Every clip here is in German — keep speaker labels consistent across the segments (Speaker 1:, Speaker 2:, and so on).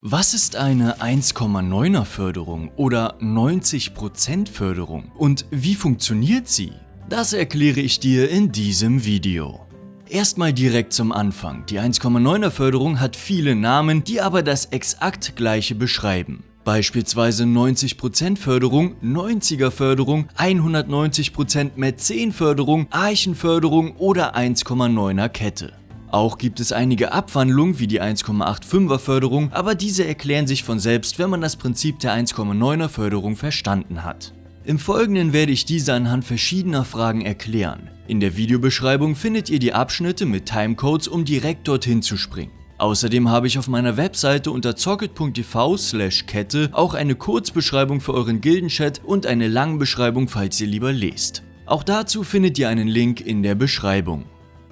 Speaker 1: Was ist eine 1,9er Förderung oder 90% Förderung und wie funktioniert sie? Das erkläre ich dir in diesem Video. Erstmal direkt zum Anfang. Die 1,9er Förderung hat viele Namen, die aber das exakt gleiche beschreiben. Beispielsweise 90% Förderung, 90er Förderung, 190% Mäzenförderung, Archenförderung oder 1,9er Kette. Auch gibt es einige Abwandlungen wie die 1,85er Förderung, aber diese erklären sich von selbst, wenn man das Prinzip der 1,9er Förderung verstanden hat. Im Folgenden werde ich diese anhand verschiedener Fragen erklären. In der Videobeschreibung findet ihr die Abschnitte mit Timecodes, um direkt dorthin zu springen. Außerdem habe ich auf meiner Webseite unter zocket.tv/Kette auch eine Kurzbeschreibung für euren Gildenchat und eine Langbeschreibung, falls ihr lieber lest. Auch dazu findet ihr einen Link in der Beschreibung.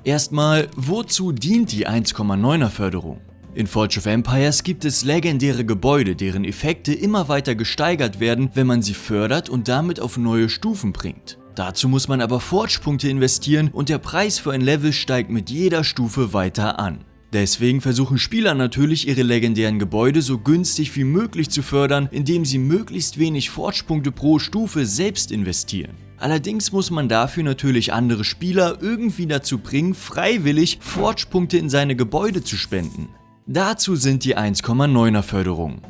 Speaker 1: Erstmal, wozu dient die 1,9er Förderung? In Forge of Empires gibt es legendäre Gebäude, deren Effekte immer weiter gesteigert werden, wenn man sie fördert und damit auf neue Stufen bringt. Dazu muss man aber Forge-Punkte investieren und der Preis für ein Level steigt mit jeder Stufe weiter an. Deswegen versuchen Spieler natürlich, ihre legendären Gebäude so günstig wie möglich zu fördern, indem sie möglichst wenig Forge-Punkte pro Stufe selbst investieren. Allerdings muss man dafür natürlich andere Spieler irgendwie dazu bringen, freiwillig Forge-Punkte in seine Gebäude zu spenden. Dazu sind die 1,9er Förderungen.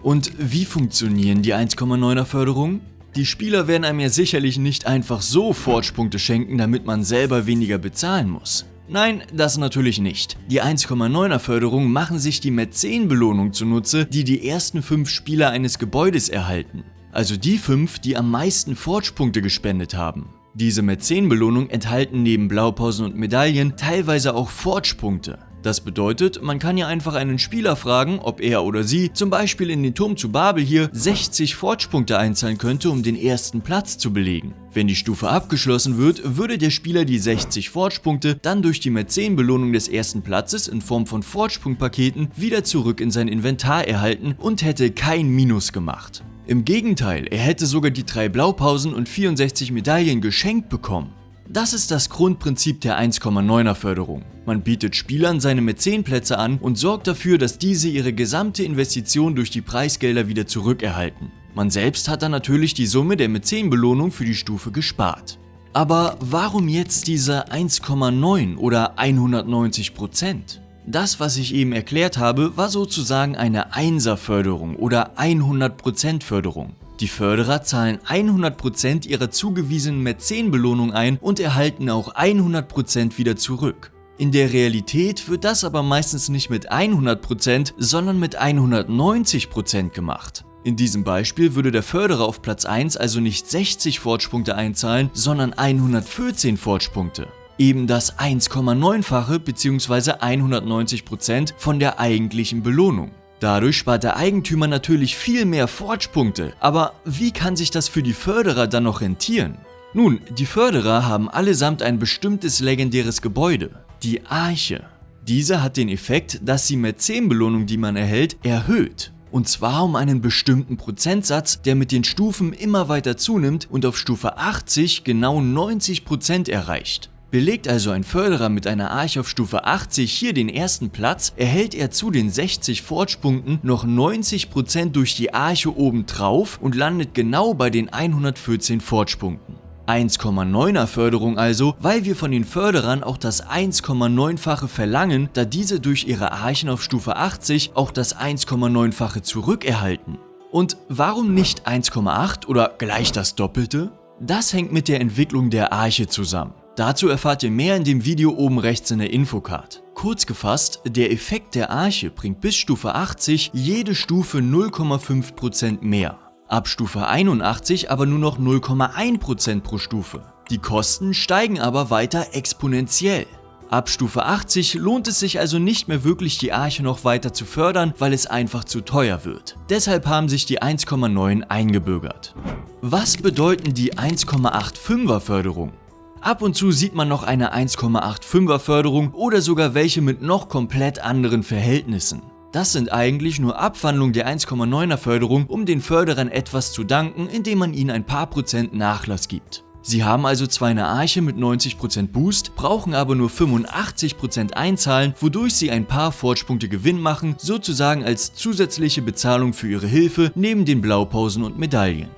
Speaker 1: Und wie funktionieren die 1,9er Förderungen? Die Spieler werden einem ja sicherlich nicht einfach so Forge-Punkte schenken, damit man selber weniger bezahlen muss. Nein, das natürlich nicht. Die 1,9er Förderung machen sich die Mäzenbelohnung zunutze, die die ersten 5 Spieler eines Gebäudes erhalten. Also die 5, die am meisten Forge-Punkte gespendet haben. Diese Mäzenbelohnung enthalten neben Blaupausen und Medaillen teilweise auch Forge-Punkte. Das bedeutet, man kann ja einfach einen Spieler fragen, ob er oder sie zum Beispiel in den Turm zu Babel hier 60 Forge-Punkte einzahlen könnte, um den ersten Platz zu belegen. Wenn die Stufe abgeschlossen wird, würde der Spieler die 60 Forge-Punkte dann durch die Mäzenbelohnung des ersten Platzes in Form von Forge-Punkt-Paketen wieder zurück in sein Inventar erhalten und hätte kein Minus gemacht. Im Gegenteil, er hätte sogar die 3 Blaupausen und 64 Medaillen geschenkt bekommen. Das ist das Grundprinzip der 1,9er Förderung. Man bietet Spielern seine Mäzenplätze an und sorgt dafür, dass diese ihre gesamte Investition durch die Preisgelder wieder zurückerhalten. Man selbst hat dann natürlich die Summe der Mäzenbelohnung für die Stufe gespart. Aber warum jetzt diese 1,9 oder 190%? Das, was ich eben erklärt habe, war sozusagen eine 1er Förderung oder 100% Förderung. Die Förderer zahlen 100% ihrer zugewiesenen Mäzenbelohnung ein und erhalten auch 100% wieder zurück. In der Realität wird das aber meistens nicht mit 100%, sondern mit 190% gemacht. In diesem Beispiel würde der Förderer auf Platz 1 also nicht 60 Forge-Punkte einzahlen, sondern 114 Forge-Punkte. Eben das 1,9-fache bzw. 190% von der eigentlichen Belohnung. Dadurch spart der Eigentümer natürlich viel mehr Forge-Punkte, aber wie kann sich das für die Förderer dann noch rentieren? Nun, die Förderer haben allesamt ein bestimmtes legendäres Gebäude, die Arche. Diese hat den Effekt, dass die Mäzenbelohnung, die man erhält, erhöht. Und zwar um einen bestimmten Prozentsatz, der mit den Stufen immer weiter zunimmt und auf Stufe 80 genau 90% erreicht. Belegt also ein Förderer mit einer Arche auf Stufe 80 hier den ersten Platz, erhält er zu den 60 Forge-Punkten noch 90% durch die Arche obendrauf und landet genau bei den 114 Forge-Punkten. 1,9er Förderung also, weil wir von den Förderern auch das 1,9-fache verlangen, da diese durch ihre Archen auf Stufe 80 auch das 1,9-fache zurückerhalten. Und warum nicht 1,8 oder gleich das Doppelte? Das hängt mit der Entwicklung der Arche zusammen. Dazu erfahrt ihr mehr in dem Video oben rechts in der Infocard. Kurz gefasst, der Effekt der Arche bringt bis Stufe 80 jede Stufe 0,5% mehr. Ab Stufe 81 aber nur noch 0,1% pro Stufe. Die Kosten steigen aber weiter exponentiell. Ab Stufe 80 lohnt es sich also nicht mehr wirklich, die Arche noch weiter zu fördern, weil es einfach zu teuer wird. Deshalb haben sich die 1,9 eingebürgert. Was bedeuten die 1,85er Förderung? Ab und zu sieht man noch eine 1,85er Förderung oder sogar welche mit noch komplett anderen Verhältnissen. Das sind eigentlich nur Abwandlungen der 1,9er Förderung, um den Förderern etwas zu danken, indem man ihnen ein paar Prozent Nachlass gibt. Sie haben also zwar eine Arche mit 90% Boost, brauchen aber nur 85% einzahlen, wodurch sie ein paar Forge-Punkte Gewinn machen, sozusagen als zusätzliche Bezahlung für ihre Hilfe neben den Blaupausen und Medaillen.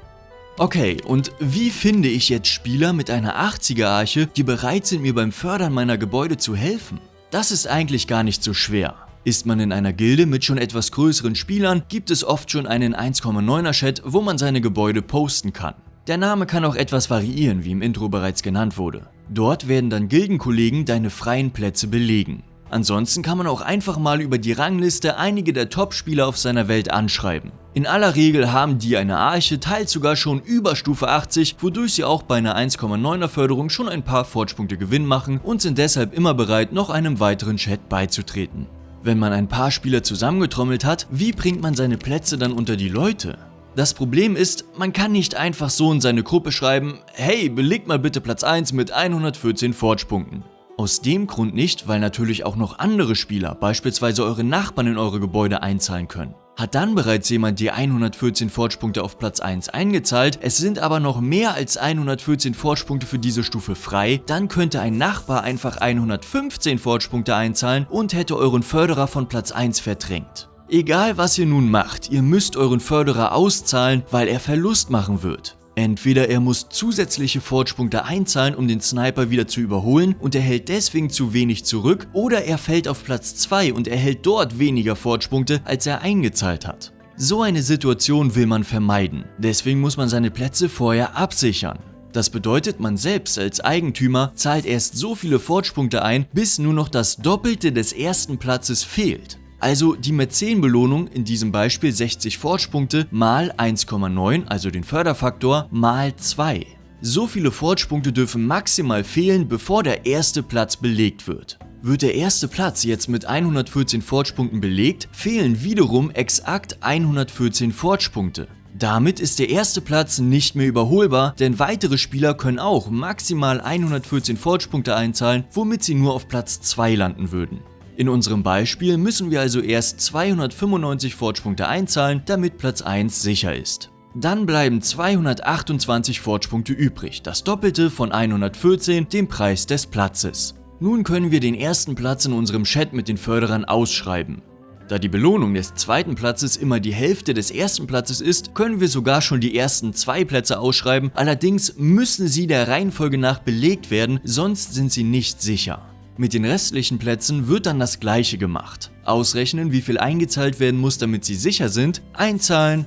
Speaker 1: Okay, und wie finde ich jetzt Spieler mit einer 80er Arche, die bereit sind, mir beim Fördern meiner Gebäude zu helfen? Das ist eigentlich gar nicht so schwer. Ist man in einer Gilde mit schon etwas größeren Spielern, gibt es oft schon einen 1,9er Chat, wo man seine Gebäude posten kann. Der Name kann auch etwas variieren, wie im Intro bereits genannt wurde. Dort werden dann Gildenkollegen deine freien Plätze belegen. Ansonsten kann man auch einfach mal über die Rangliste einige der Top-Spieler auf seiner Welt anschreiben. In aller Regel haben die eine Arche, teils sogar schon über Stufe 80, wodurch sie auch bei einer 1,9er Förderung schon ein paar Forge-Punkte Gewinn machen und sind deshalb immer bereit, noch einem weiteren Chat beizutreten. Wenn man ein paar Spieler zusammengetrommelt hat, wie bringt man seine Plätze dann unter die Leute? Das Problem ist, man kann nicht einfach so in seine Gruppe schreiben, hey, belegt mal bitte Platz 1 mit 114 Forge-Punkten. Aus dem Grund nicht, weil natürlich auch noch andere Spieler, beispielsweise eure Nachbarn in eure Gebäude einzahlen können. Hat dann bereits jemand die 114 Forge-Punkte auf Platz 1 eingezahlt, es sind aber noch mehr als 114 Forge-Punkte für diese Stufe frei, dann könnte ein Nachbar einfach 115 Forge-Punkte einzahlen und hätte euren Förderer von Platz 1 verdrängt. Egal was ihr nun macht, ihr müsst euren Förderer auszahlen, weil er Verlust machen wird. Entweder er muss zusätzliche Forge-Punkte einzahlen, um den Sniper wieder zu überholen und erhält deswegen zu wenig zurück, oder er fällt auf Platz 2 und erhält dort weniger Forge-Punkte, als er eingezahlt hat. So eine Situation will man vermeiden, deswegen muss man seine Plätze vorher absichern. Das bedeutet, man selbst als Eigentümer zahlt erst so viele Forge-Punkte ein, bis nur noch das Doppelte des ersten Platzes fehlt. Also die Mäzen-Belohnung, in diesem Beispiel 60 Forge-Punkte mal 1,9, also den Förderfaktor, mal 2. So viele Forge-Punkte dürfen maximal fehlen, bevor der erste Platz belegt wird. Wird der erste Platz jetzt mit 114 Forge-Punkten belegt, fehlen wiederum exakt 114 Forge-Punkte. Damit ist der erste Platz nicht mehr überholbar, denn weitere Spieler können auch maximal 114 Forge-Punkte einzahlen, womit sie nur auf Platz 2 landen würden. In unserem Beispiel müssen wir also erst 295 Forge-Punkte einzahlen, damit Platz 1 sicher ist. Dann bleiben 228 Forge-Punkte übrig, das Doppelte von 114, dem Preis des Platzes. Nun können wir den ersten Platz in unserem Chat mit den Förderern ausschreiben. Da die Belohnung des zweiten Platzes immer die Hälfte des ersten Platzes ist, können wir sogar schon die ersten 2 Plätze ausschreiben, allerdings müssen sie der Reihenfolge nach belegt werden, sonst sind sie nicht sicher. Mit den restlichen Plätzen wird dann das gleiche gemacht. Ausrechnen, wie viel eingezahlt werden muss, damit sie sicher sind, einzahlen,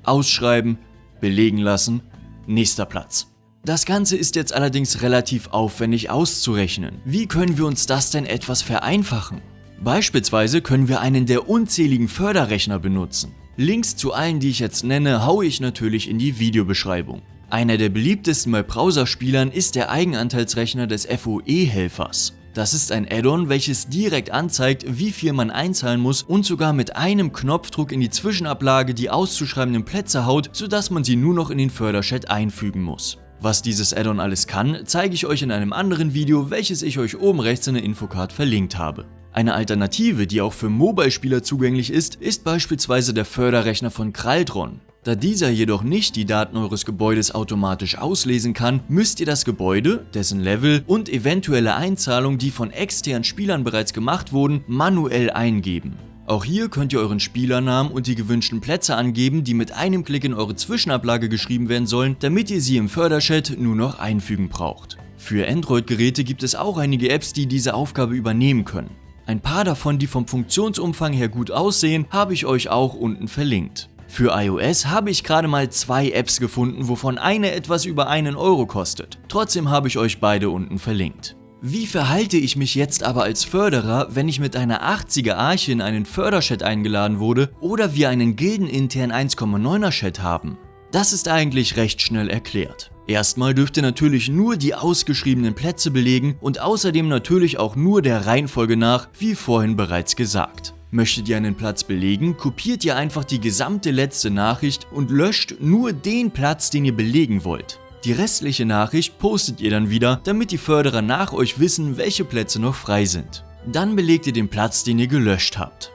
Speaker 1: ausschreiben, belegen lassen, nächster Platz. Das Ganze ist jetzt allerdings relativ aufwendig auszurechnen. Wie können wir uns das denn etwas vereinfachen? Beispielsweise können wir einen der unzähligen Förderrechner benutzen. Links zu allen, die ich jetzt nenne, haue ich natürlich in die Videobeschreibung. Einer der beliebtesten bei Browserspielern ist der Eigenanteilsrechner des FOE-Helfers. Das ist ein Add-on, welches direkt anzeigt, wie viel man einzahlen muss und sogar mit einem Knopfdruck in die Zwischenablage die auszuschreibenden Plätze haut, sodass man sie nur noch in den Förderchat einfügen muss. Was dieses Add-on alles kann, zeige ich euch in einem anderen Video, welches ich euch oben rechts in der Infocard verlinkt habe. Eine Alternative, die auch für Mobile-Spieler zugänglich ist, ist beispielsweise der Förderrechner von Kraldron. Da dieser jedoch nicht die Daten eures Gebäudes automatisch auslesen kann, müsst ihr das Gebäude, dessen Level und eventuelle Einzahlungen, die von externen Spielern bereits gemacht wurden, manuell eingeben. Auch hier könnt ihr euren Spielernamen und die gewünschten Plätze angeben, die mit einem Klick in eure Zwischenablage geschrieben werden sollen, damit ihr sie im Förderchat nur noch einfügen braucht. Für Android-Geräte gibt es auch einige Apps, die diese Aufgabe übernehmen können. Ein paar davon, die vom Funktionsumfang her gut aussehen, habe ich euch auch unten verlinkt. Für iOS habe ich gerade mal 2 Apps gefunden, wovon eine etwas über 1 Euro kostet. Trotzdem habe ich euch beide unten verlinkt. Wie verhalte ich mich jetzt aber als Förderer, wenn ich mit einer 80er Arche in einen Förderchat eingeladen wurde oder wir einen gildeninternen 1,9er Chat haben? Das ist eigentlich recht schnell erklärt. Erstmal dürft ihr natürlich nur die ausgeschriebenen Plätze belegen und außerdem natürlich auch nur der Reihenfolge nach, wie vorhin bereits gesagt. Möchtet ihr einen Platz belegen, kopiert ihr einfach die gesamte letzte Nachricht und löscht nur den Platz, den ihr belegen wollt. Die restliche Nachricht postet ihr dann wieder, damit die Förderer nach euch wissen, welche Plätze noch frei sind. Dann belegt ihr den Platz, den ihr gelöscht habt.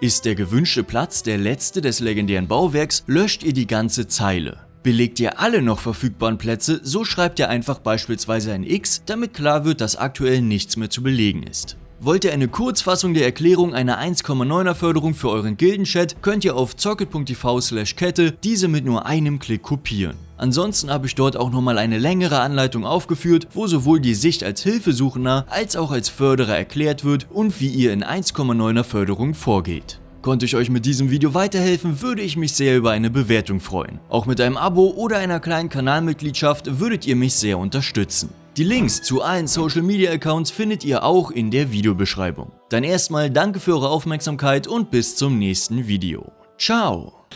Speaker 1: Ist der gewünschte Platz der letzte des legendären Bauwerks, löscht ihr die ganze Zeile. Belegt ihr alle noch verfügbaren Plätze, so schreibt ihr einfach beispielsweise ein X, damit klar wird, dass aktuell nichts mehr zu belegen ist. Wollt ihr eine Kurzfassung der Erklärung einer 1,9er Förderung für euren Gildenchat, könnt ihr auf zocket.tv/Kette diese mit nur einem Klick kopieren. Ansonsten habe ich dort auch nochmal eine längere Anleitung aufgeführt, wo sowohl die Sicht als Hilfesuchender als auch als Förderer erklärt wird und wie ihr in 1,9er Förderung vorgeht. Konnte ich euch mit diesem Video weiterhelfen, würde ich mich sehr über eine Bewertung freuen. Auch mit einem Abo oder einer kleinen Kanalmitgliedschaft würdet ihr mich sehr unterstützen. Die Links zu allen Social Media Accounts findet ihr auch in der Videobeschreibung. Dann erstmal danke für eure Aufmerksamkeit und bis zum nächsten Video. Ciao!